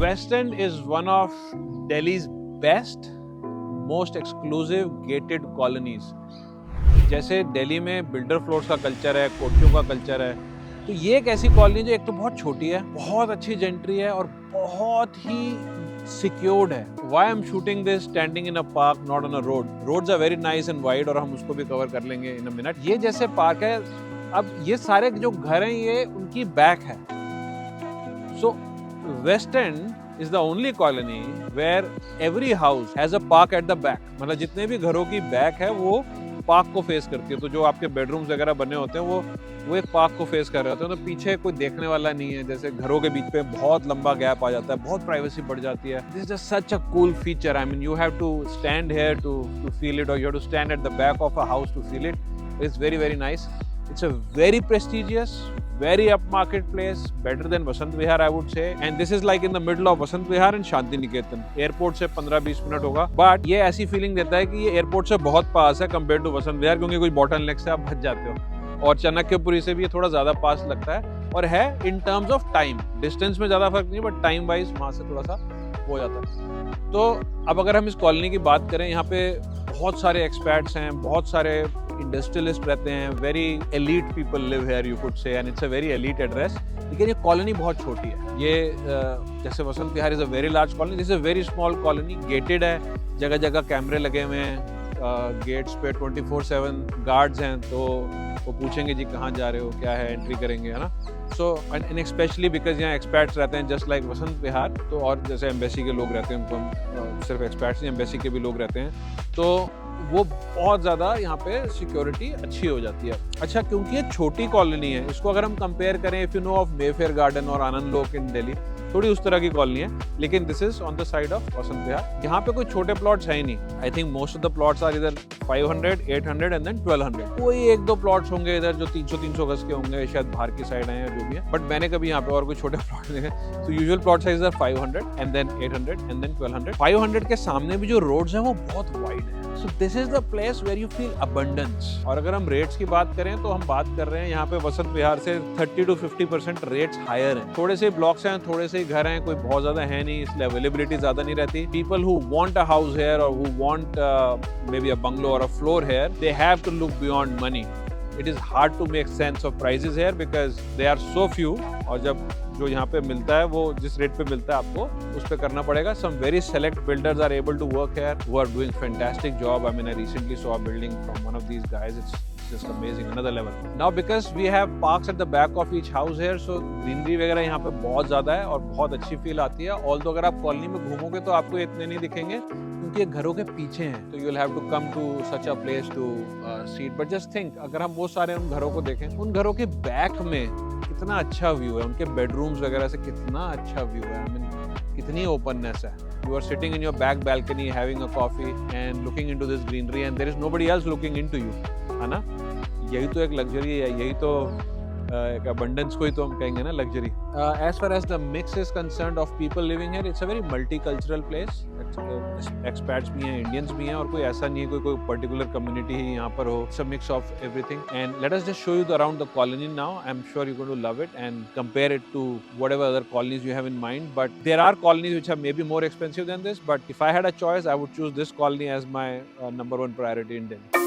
West End is one of Delhi's best, most exclusive gated colonies. जैसे दिल्ली में builder floors का culture है, कोठियों का कल्चर है, तो ये एक ऐसी कॉलोनी जो एक तो बहुत छोटी है, बहुत अच्छी जेंट्री है और बहुत ही सिक्योर्ड है. Why I'm shooting this standing in a park, not on a road. Roads are very nice and wide और हम उसको भी कवर कर लेंगे in a minute. ये जैसे पार्क है, अब ये सारे जो घर हैं ये उनकी बैक है. So West End is the only colony where every house has a park at the back. मतलब जितने भी घरों की बैक है वो पार्क को फेस करती है. तो जो आपके बेडरूम्स वगैरह बने होते हैं वो एक पार्क को फेस कर रहे होते हैं. तो पीछे कोई देखने वाला नहीं है. जैसे घरों के बीच पे बहुत लंबा गैप आ जाता है, बहुत प्राइवेसी बढ़ जाती है. This is just such a cool feature. I mean you have to stand here to feel it, और you have to stand at the back of a house to feel it. It's very very nice. It's a very prestigious, very upmarket place, better than Vasant Vihar, I would say. And this is like in the middle of Vasant Vihar and Shanti Niketan. Airport से 15-20 minute होगा. But ये ऐसी feeling देता है कि ये airport से बहुत पास है compared to Vasant Vihar, क्योंकि कोई bottleneck से आप बच जाते हो. और चाणक्यपुरी से भी ये थोड़ा ज़्यादा पास लगता है. और है in terms of time. Distance में ज़्यादा फर्क नहीं, but time wise वहाँ से थोड़ा सा हो जाता है. तो अब अगर हम इस कॉलोनी की बात करें, यहाँ पे बहुत सारे एक्सपर्ट्स हैं, बहुत सारे इंडस्ट्रियलिस्ट रहते हैं. Very elite people live here, you could say, and it's a very elite address. लेकिन ये कॉलोनी बहुत छोटी है. ये जैसे Vasant Vihar is a very large colony, this is a very small colony. Gated है, जगह जगह कैमरे लगे हुए हैं. गेट्स पे 24/7 गार्ड्स हैं. तो वो पूछेंगे जी कहाँ जा रहे हो, क्या है, एंट्री करेंगे, है ना. सो एंड स्पेशली बिकॉज यहाँ एक्सपर्ट्स रहते हैं जस्ट लाइक वसंत विहार. तो और जैसे एम्बेसी के लोग रहते हैं, उनको हम सिर्फ एक्सपर्ट्स नहीं, एम्बेसी के भी लोग रहते हैं. तो वो बहुत ज़्यादा यहाँ पे सिक्योरिटी अच्छी हो जाती है. अच्छा, क्योंकि ये छोटी कॉलोनी है, इसको अगर हम कंपेयर करें, if you know of Mayfair garden और आनंद लोक इन दिल्ली, थोड़ी उस तरह की कॉलोनी है. लेकिन this is on the side of Vasant Vihar. यहाँ पे कोई छोटे प्लॉट्स है ही नहीं. I think most of the plots are इधर 500, 800 एंड देन 1200. कोई एक दो प्लॉट्स होंगे इधर जो 300 गज के होंगे, शायद बाहर की साइड हैं या जो भी है. बट मैंने कभी यहाँ पे और कोई छोटे प्लॉट देखे. तो usual plot size are 500 and then 800 and then 1200. 500 के सामने भी जो रोड्स हैं वो बहुत वाइड है. So this is the place where you feel abundance. और अगर हम रेट्स की बात करें तो हम बात कर रहे हैं यहाँ पे वसंत विहार से 30 to 50% रेट्स हायर हैं. थोड़े से ब्लॉक्स हैं, थोड़े से घर हैं, कोई बहुत ज्यादा है नहीं, इसलिए अवेलेबिलिटी ज्यादा नहीं रहती. People who want a house here or who want maybe a bungalow or a floor here, they have to look beyond money. It is hard to make sense of prices here because they are so few. और जब जो यहाँ पे मिलता है वो जिस rate पे मिलता है आपको उस पे करना पड़ेगा. Some very select builders are able to work here who are doing fantastic job. I mean, I recently saw a building from one of these guys. It's just amazing, another level. Now because we have parks at the back of each house here, so greenery वगैरह यहाँ पे बहुत ज़्यादा है और बहुत अच्छी feel आती है. Although अगर आप कॉलोनी में घूमोगे तो आपको इतने नहीं दिखेंगे क्योंकि ये घरों के पीछे हैं. तो you'll have to come to such a place to see it. But just think, अगर हम वो सारे उन घरों को देखें, उन घरों के बैक में कितना अच्छा व्यू है, उनके बेडरूम्स वगैरह से कितना अच्छा व्यू है. आई मीन कितनी ओपननेस है. You are sitting in your back balcony having a coffee and looking into this greenery and there is nobody else looking into you, है ना. यही तो एक लग्जरी है, यही तो एक abundance को ही तो हम कहेंगे ना luxury. As far as the mix is concerned of people living here, it's a very multicultural place. Expats भी हैं, Indians भी हैं, और कोई ऐसा नहीं है कोई particular community ही यहाँ पर हो. It's a mix of everything. And let us just show you around the colony now. I'm sure you're going to love it and compare it to whatever other colonies you have in mind. But there are colonies which are maybe more expensive than this. But if I had a choice, I would choose this colony as my number one priority in Delhi.